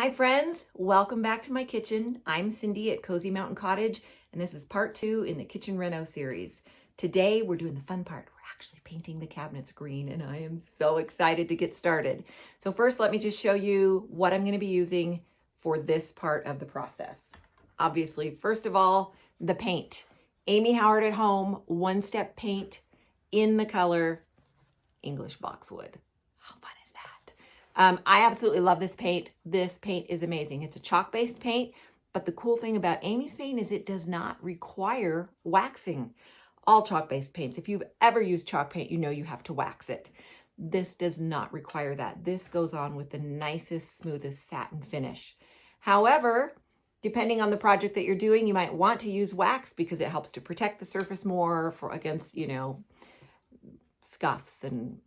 Hi friends, welcome back to my kitchen. I'm Cindy at Cozy Mountain Cottage, and this is part 2 in the Kitchen Reno series. Today we're doing the fun part. We're actually painting the cabinets green, and I am so excited to get started. So first, let me just show you what I'm going to be using for this part of the process. Obviously, first of all, the paint. Amy Howard at Home, one-step paint in the color English Boxwood. How fun is that? I absolutely love this paint. This paint is amazing. It's a chalk-based paint, but the cool thing about Amy's paint is it does not require waxing. All chalk-based paints, if you've ever used chalk paint, you know you have to wax it. This does not require that. This goes on with the nicest, smoothest satin finish. However, depending on the project that you're doing, you might want to use wax because it helps to protect the surface more against, scuffs and,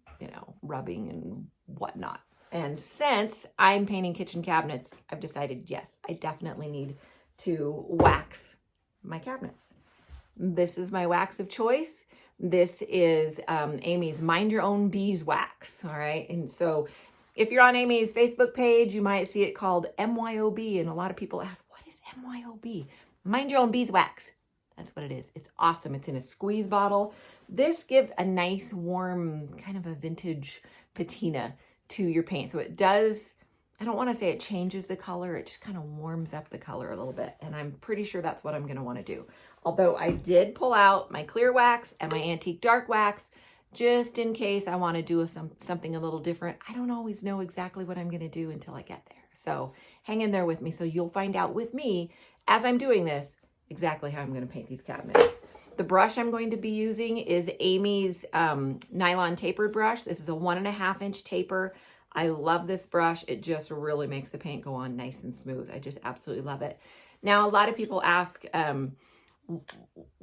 rubbing and whatnot. And since I'm painting kitchen cabinets, I've decided, yes, I definitely need to wax my cabinets. This is my wax of choice. This is Amy's Mind Your Own Beeswax, all right? And so if you're on Amy's Facebook page, you might see it called MYOB, and a lot of people ask, what is MYOB? Mind Your Own Beeswax. That's what it is. It's awesome. It's in a squeeze bottle. This gives a nice, warm, kind of a vintage patina to your paint. So it does, I don't want to say it changes the color. It just kind of warms up the color a little bit. And I'm pretty sure that's what I'm going to want to do. Although I did pull out my clear wax and my antique dark wax, just in case I want to do something a little different. I don't always know exactly what I'm going to do until I get there. So hang in there with me. So you'll find out with me as I'm doing this exactly how I'm going to paint these cabinets. The brush I'm going to be using is Amy's nylon tapered brush. This is a 1.5 inch taper. I love this brush. It just really makes the paint go on nice and smooth. I just absolutely love it. Now, a lot of people ask,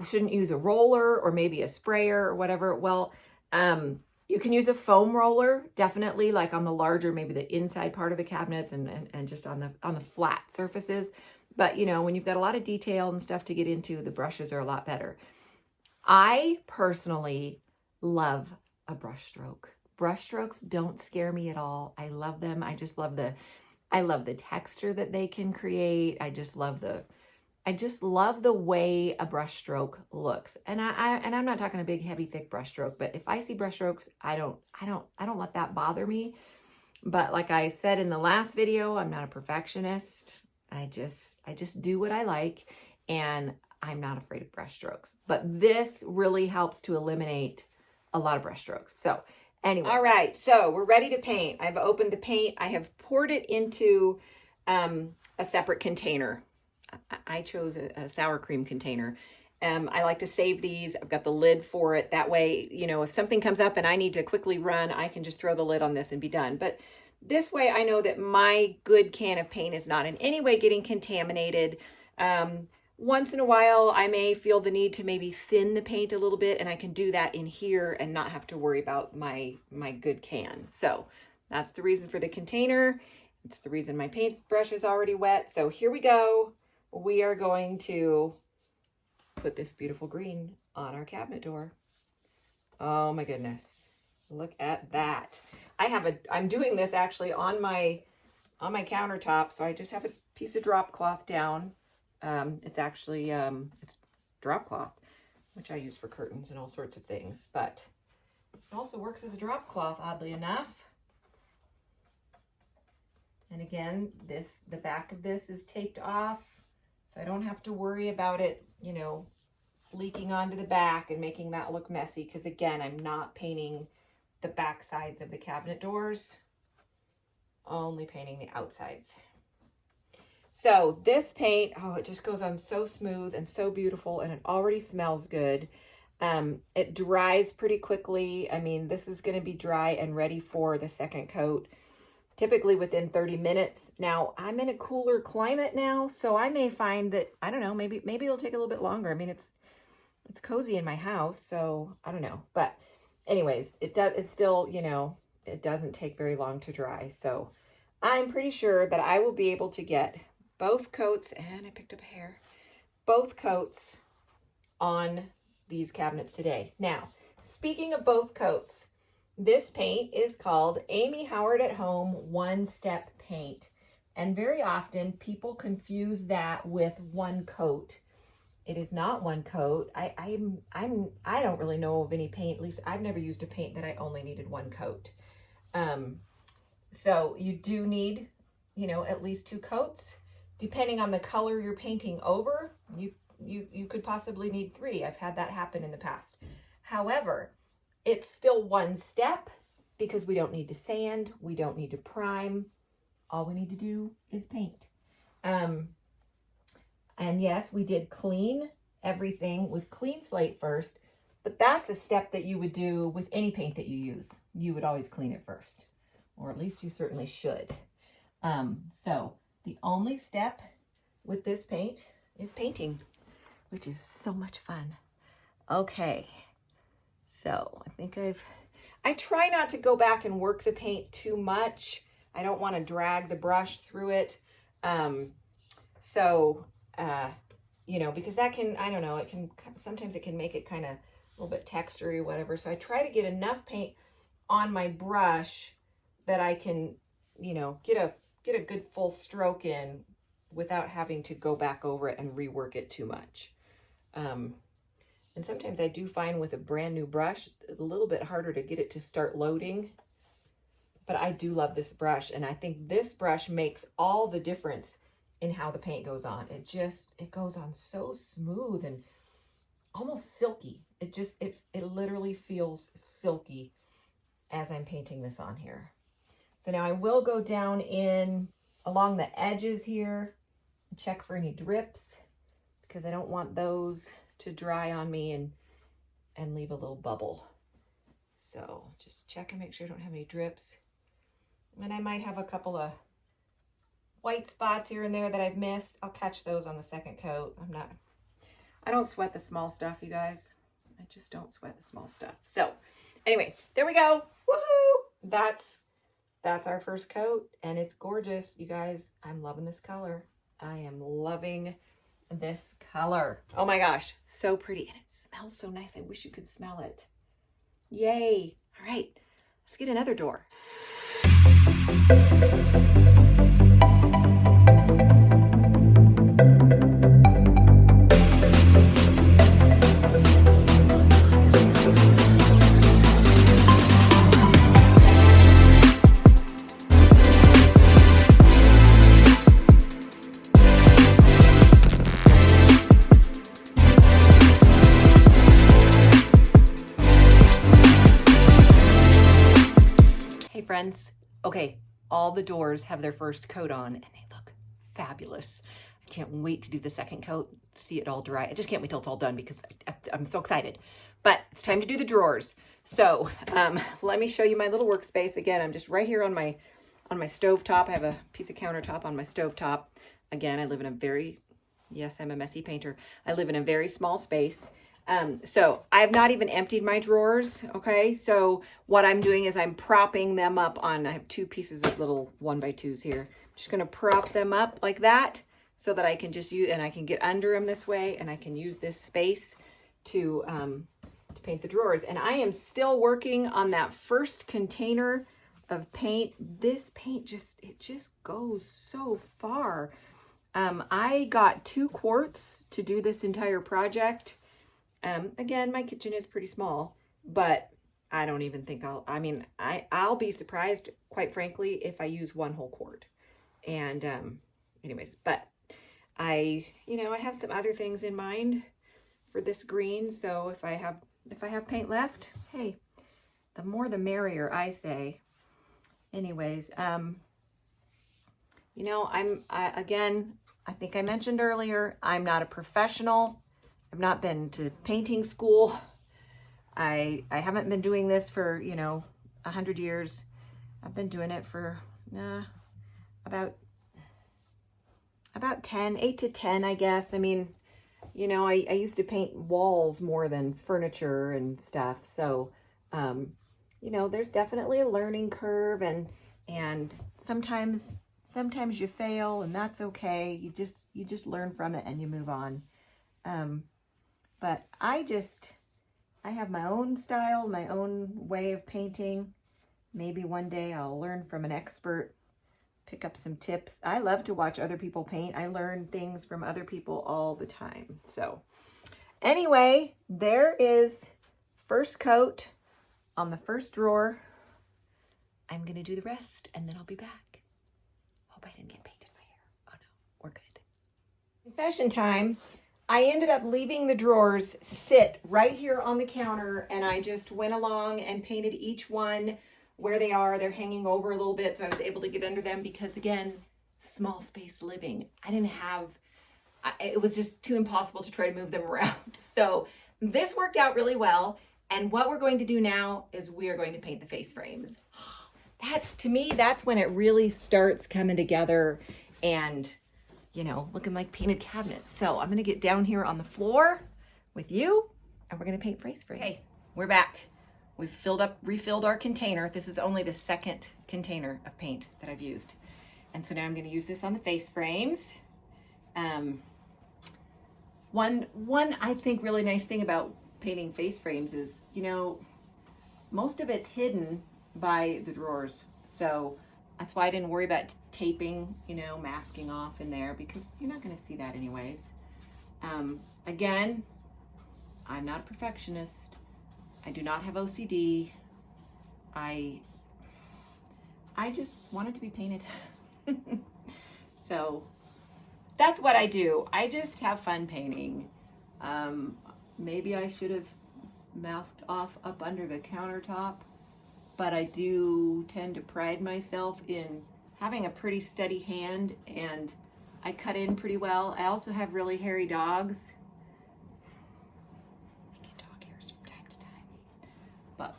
shouldn't use a roller or maybe a sprayer or whatever. Well, you can use a foam roller, definitely, like on the larger, maybe the inside part of the cabinets and just on the flat surfaces. But, when you've got a lot of detail and stuff to get into, the brushes are a lot better. I personally love a brush stroke. Brush strokes don't scare me at all. I love them. I love the texture that they can create. I just love the way a brush stroke looks. And I'm not talking a big, heavy, thick brush stroke, but if I see brush strokes, I don't let that bother me. But like I said in the last video, I'm not a perfectionist. I just do what I like, and I'm not afraid of brush strokes. But this really helps to eliminate a lot of brush strokes. So anyway, all right, so we're ready to paint. I've opened the paint. I have poured it into a separate container. I chose a sour cream container. I like to save these. I've got the lid for it. That way, if something comes up and I need to quickly run, I can just throw the lid on this and be done. But this way I know that my good can of paint is not in any way getting contaminated. Once in a while, I may feel the need to maybe thin the paint a little bit, and I can do that in here and not have to worry about my good can. So that's the reason for the container. It's the reason my paintbrush is already wet. So here we go. We are going to put this beautiful green on our cabinet door. Oh my goodness. Look at that. I'm doing this actually on my countertop. So I just have a piece of drop cloth down. It's actually, it's drop cloth, which I use for curtains and all sorts of things, but it also works as a drop cloth, oddly enough. And again, the back of this is taped off, so I don't have to worry about it, leaking onto the back and making that look messy. Because again, I'm not painting the back sides of the cabinet doors, only painting the outsides. So this paint, it just goes on so smooth and so beautiful, and it already smells good. It dries pretty quickly. I mean, this is going to be dry and ready for the second coat, typically within 30 minutes. Now, I'm in a cooler climate now, so I may find that, I don't know, maybe it'll take a little bit longer. I mean, it's cozy in my house, so I don't know. But anyways, it's still, it doesn't take very long to dry. So I'm pretty sure that I will be able to get both coats, and I picked up a hair, both coats on these cabinets today. Now, speaking of both coats, this paint is called Amy Howard at Home One Step Paint. And very often people confuse that with one coat. It is not one coat. I don't really know of any paint, at least I've never used a paint that I only needed one coat. So you do need, you know, at least 2 coats. Depending on the color you're painting over, you could possibly need 3. I've had that happen in the past. However, it's still one step because we don't need to sand, we don't need to prime. All we need to do is paint. And yes, we did clean everything with clean slate first, but that's a step that you would do with any paint that you use. You would always clean it first, or at least you certainly should. So the only step with this paint is painting, which is so much fun. Okay, so I think I try not to go back and work the paint too much. I don't want to drag the brush through it. You know, because that can, I don't know, sometimes it can make it kind of a little bit textury or whatever. So I try to get enough paint on my brush that I can, you know, get a good full stroke in without having to go back over it and rework it too much. And sometimes I do find with a brand new brush, a little bit harder to get it to start loading. But I do love this brush, and I think this brush makes all the difference in how the paint goes on. It goes on so smooth and almost silky. It literally feels silky as I'm painting this on here. So now I will go down in along the edges here and check for any drips because I don't want those to dry on me and leave a little bubble. So just check and make sure I don't have any drips. And I might have a couple of white spots here and there that I've missed. I'll catch those on the second coat. I don't sweat the small stuff, you guys. I just don't sweat the small stuff. So anyway, there we go. Woohoo! That's our first coat, and it's gorgeous, you guys. I'm loving this color. I am loving this color. Oh my gosh, so pretty, and it smells so nice. I wish you could smell it. Yay. All right, let's get another door. Hey friends, okay, all the doors have their first coat on and they look fabulous. I can't wait to do the second coat, see it all dry. I just can't wait till it's all done because I'm so excited. But it's time to do the drawers. So let me show you my little workspace. Again, I'm just right here on my stovetop. I have a piece of countertop on my stovetop. Again, I live in a very, yes, I'm a messy painter. I live in a very small space. So I've not even emptied my drawers. Okay. So what I'm doing is I'm propping them up on, I have 2 pieces of little 1x2s here. I'm just going to prop them up like that so that I can just use, and I can get under them this way, and I can use this space to paint the drawers. And I am still working on that first container of paint. This paint it just goes so far. I got 2 quarts to do this entire project. Again, my kitchen is pretty small, but I don't even think I'll be surprised, quite frankly, if I use 1 whole quart. And, anyways, but I have some other things in mind for this green. So if I have paint left, hey, the more the merrier, I say. Anyways, again, I think I mentioned earlier, I'm not a professional. I've not been to painting school. I haven't been doing this for, 100 years. I've been doing it for about 8 to 10, I guess. I mean, I used to paint walls more than furniture and stuff. So, there's definitely a learning curve, and sometimes you fail, and that's okay. You just learn from it and you move on. But I have my own style, my own way of painting. Maybe one day I'll learn from an expert, pick up some tips. I love to watch other people paint. I learn things from other people all the time. So anyway, there is first coat on the first drawer. I'm going to do the rest and then I'll be back. Hope I didn't get paint in my hair. Oh no, we're good. Confession time. I ended up leaving the drawers sit right here on the counter, and I just went along and painted each one where they are. They're hanging over a little bit, so I was able to get under them because, again, small space living. It was just too impossible to try to move them around. So this worked out really well, and what we're going to do now is we are going to paint the face frames. To me, that's when it really starts coming together and, you know, looking like painted cabinets. So I'm going to get down here on the floor with you and we're going to paint face frames. Okay, we're back. We've refilled our container. This is only the second container of paint that I've used. And so now I'm going to use this on the face frames. One I think really nice thing about painting face frames is, you know, most of it's hidden by the drawers. So that's why I didn't worry about taping, you know, masking off in there, because you're not going to see that anyways. Again, I'm not a perfectionist. I do not have OCD. I just want it to be painted. So that's what I do. I just have fun painting. Maybe I should have masked off up under the countertop, but I do tend to pride myself in having a pretty steady hand, and I cut in pretty well. I also have really hairy dogs. I get dog hairs from time to time. But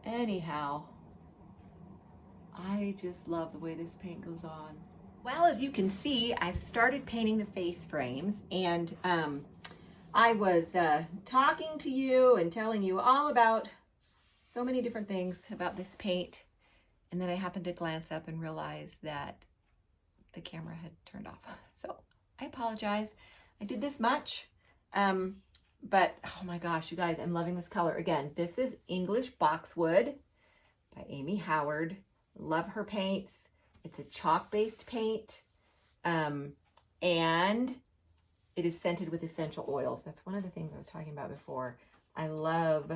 anyhow, I just love the way this paint goes on. Well, as you can see, I've started painting the face frames, and I was talking to you and telling you all about so many different things about this paint, and then I happened to glance up and realize that the camera had turned off. So I apologize. I did this much, but oh my gosh, you guys, I'm loving this color. Again, this is English Boxwood by Amy Howard. Love her paints. It's a chalk-based paint, and it is scented with essential oils. That's one of the things I was talking about before. I love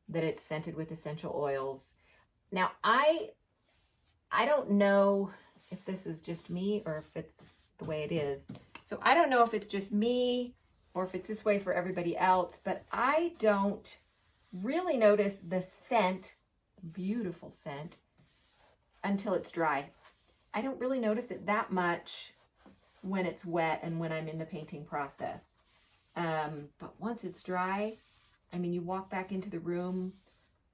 that it's scented with essential oils. Now, I don't know if this is just me or if it's the way it is. So I don't know if it's just me or if it's this way for everybody else, but I don't really notice the scent, beautiful scent, until it's dry. I don't really notice it that much when it's wet and when I'm in the painting process. But once it's dry, I mean, you walk back into the room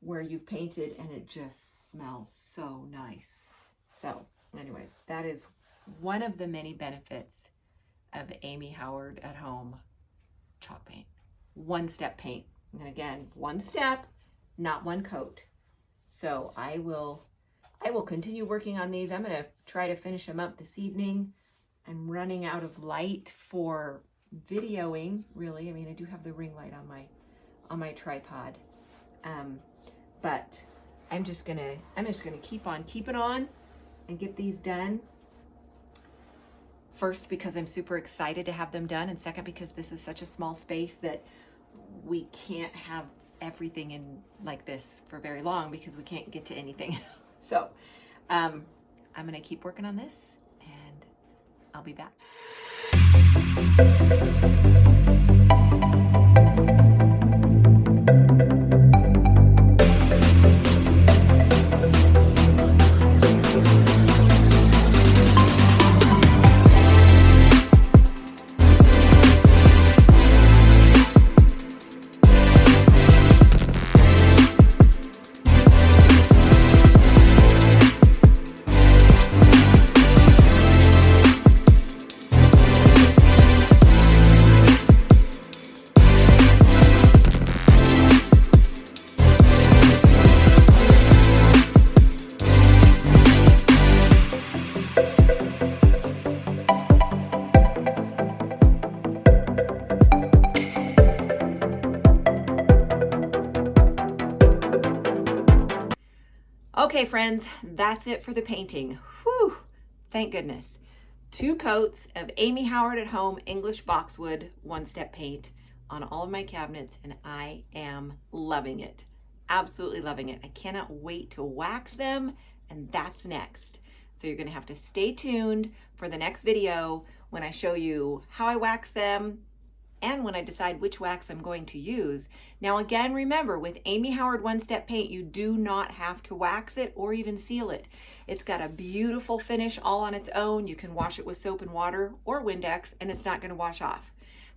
where you've painted and it just smells so nice. So anyways, that is one of the many benefits of Amy Howard at Home chalk paint. One-step paint. And again, one step, not one coat. So I will continue working on these. I'm going to try to finish them up this evening. I'm running out of light for videoing, really. I mean, I do have the ring light on my tripod. But I'm just gonna keep on keeping on and get these done. First, because I'm super excited to have them done, and second, because this is such a small space that we can't have everything in like this for very long because we can't get to anything. So I'm gonna keep working on this and I'll be back. Okay, friends, that's it for the painting. Whew, Thank goodness. 2 coats of Amy Howard at Home English Boxwood one-step paint on all of my cabinets, and I am loving it. Absolutely loving it. I cannot wait to wax them, and that's next. So you're gonna have to stay tuned for the next video when I show you how I wax them and when I decide which wax I'm going to use. Now again, remember, with Amy Howard one-step paint, you do not have to wax it or even seal it. It's got a beautiful finish all on its own. You can wash it with soap and water or Windex and it's not gonna wash off.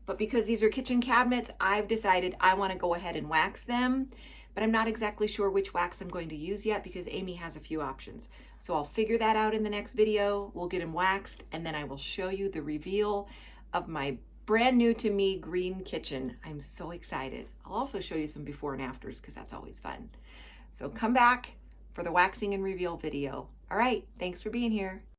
But because these are kitchen cabinets, I've decided I wanna go ahead and wax them, but I'm not exactly sure which wax I'm going to use yet because Amy has a few options. So I'll figure that out in the next video. We'll get them waxed and then I will show you the reveal of my brand new to me green kitchen. I'm so excited. I'll also show you some before and afters because that's always fun. So come back for the waxing and reveal video. All right, thanks for being here.